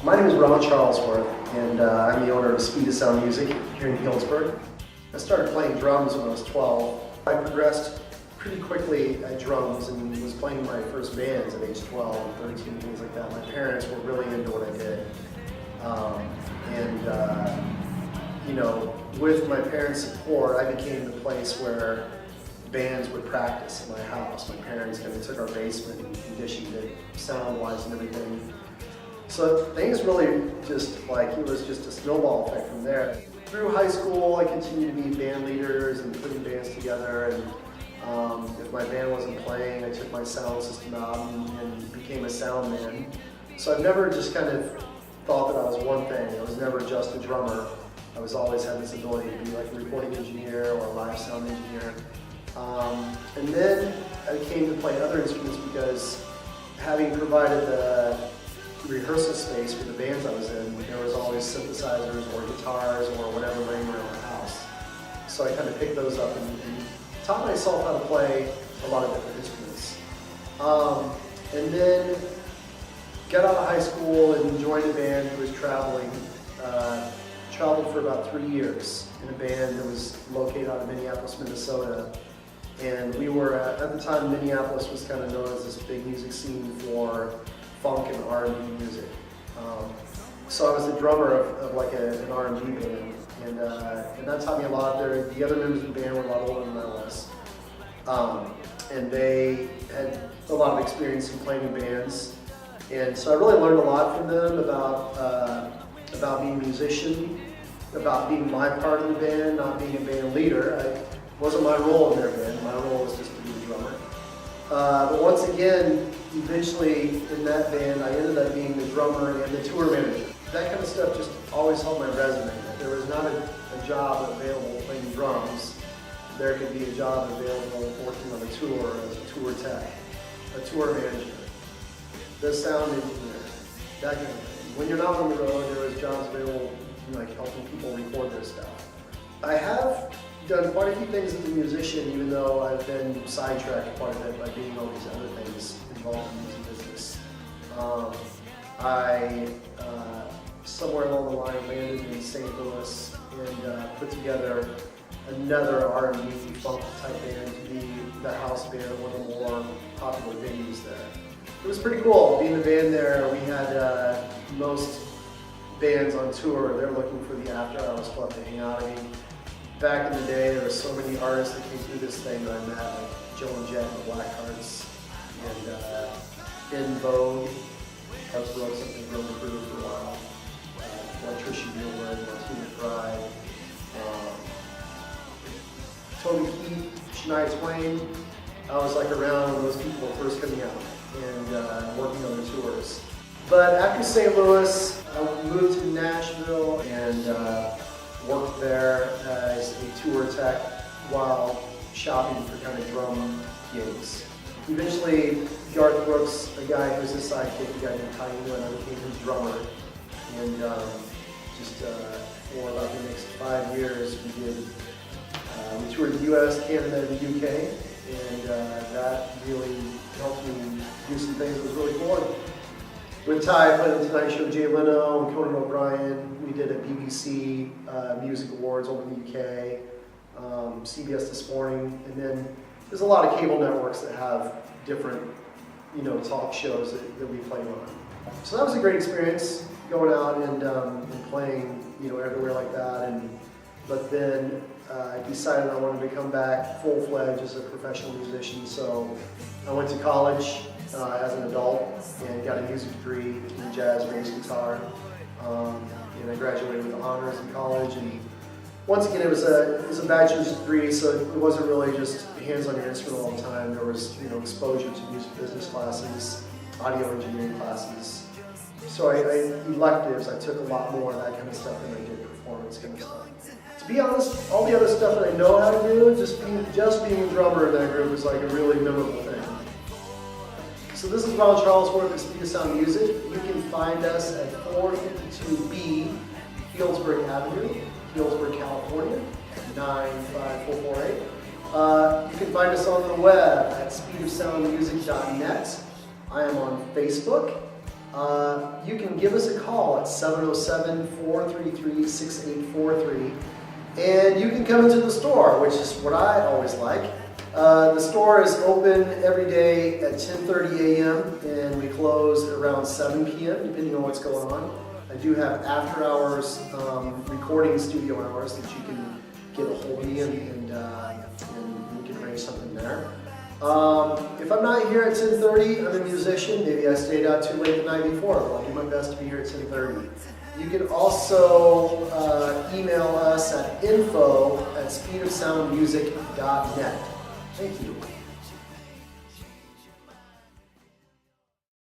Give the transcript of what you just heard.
My name is Charlesworth, and I'm the owner of Speed of Sound Music here in Healdsburg. I started playing drums when I was 12. I progressed pretty quickly at drums and was playing in my first bands at age 12 and 13, things like that. My parents were really into what I did. With my parents' support, I became the place where bands would practice in my house. My parents kind of took our basement and conditioned it sound-wise and everything. So things really just it was just a snowball effect from there. Through high school, I continued to be band leaders and putting bands together. And if my band wasn't playing, I took my sound system out and became a sound man. So I've never just kind of thought that I was one thing. I was never just a drummer. I was always had this ability to be like a recording engineer or a live sound engineer. And then I came to play other instruments because having provided the rehearsal space for the bands I was in, there was always synthesizers or guitars or whatever laying around the house. So I kind of picked those up and taught myself how to play a lot of different instruments. And then got out of high school and joined a band who was traveling. Traveled for about 3 years in a band that was located out of Minneapolis, Minnesota. And we were, at the time, Minneapolis was kind of known as this big music scene for funk and R&B music. So I was the drummer of like an R&B band, and that taught me a lot. The other members of the band were a lot older than I was. And they had a lot of experience in playing in bands. And so I really learned a lot from them about being a musician, about being my part of the band, not being a band leader. It wasn't my role in their band. My role was just to be the drummer. But once again, eventually in that band, I ended up being the drummer and the tour manager. That kind of stuff just always helped my resume. If there was not a job available playing drums, there could be a job available working on a tour as a tour tech, a tour manager, the sound engineer, that kind of thing. When you're not on the road, there was jobs available, like helping people record their stuff. I have done quite a few things as a musician, even though I've been sidetracked quite a bit by doing all these other things involved in the music business. I, somewhere along the line, landed in St. Louis and put together another R&B funk type band to be the house band at one of the more popular venues there. It was pretty cool being the band there. We had most bands on tour, they're looking for the after hours club to hang out. I mean, back in the day, there were so many artists that came through this thing that I met, like Joe and Jet and the Blackhearts, and In Vogue, Healdsburg, something real crew for a while, Electrician Mueller, Martina Fry, Toby Keith, Shania Twain. I was like around when those people were first coming out and working on their tours. But after St. Louis, I moved to Nashville and worked there as a tour tech while shopping for kind of drum gigs. Eventually, Garth Brooks, a guy who was his sidekick, a guy named Ty England, I became his drummer. And for about the next 5 years, we toured the US, Canada, and the UK. And that really helped me do some things that was really cool. With Ty, I played the Tonight Show, Jay Leno and Conan O'Brien. We did a BBC Music Awards over in the UK, CBS This Morning, and then there's a lot of cable networks that have different, talk shows that we played on. So that was a great experience, going out and playing, everywhere like that. But then I decided I wanted to come back full-fledged as a professional musician, so I went to college as an adult and got a music degree in jazz, bass, guitar. And I graduated with honors in college. And once again, it was a bachelor's degree, so it wasn't really just hands on your instrument all the time. There was exposure to music business classes, audio engineering classes. So electives, I took a lot more of that kind of stuff than I did performance kind of stuff. To be honest, all the other stuff that I know how to do, just being a drummer in that group was like a really memorable thing. So this is Ronald Charlesworth at Speed of Sound Music. You can find us at 452B Healdsburg Avenue, Healdsburg, California, 95448. You can find us on the web at speedofsoundmusic.net. I am on Facebook you can give us a call at 707-433-6843, and you can come into the store, which is what I always like. The store is open every day at 10:30 a.m. and we close at around 7 p.m. depending on what's going on. I do have after hours recording studio hours that you can get a hold of me and we can arrange something there. If I'm not here at 10:30, I'm a musician. Maybe I stayed out too late the night before, but I'll do my best to be here at 10:30. You can also email us at info@speedofsoundmusic.net. Thank you.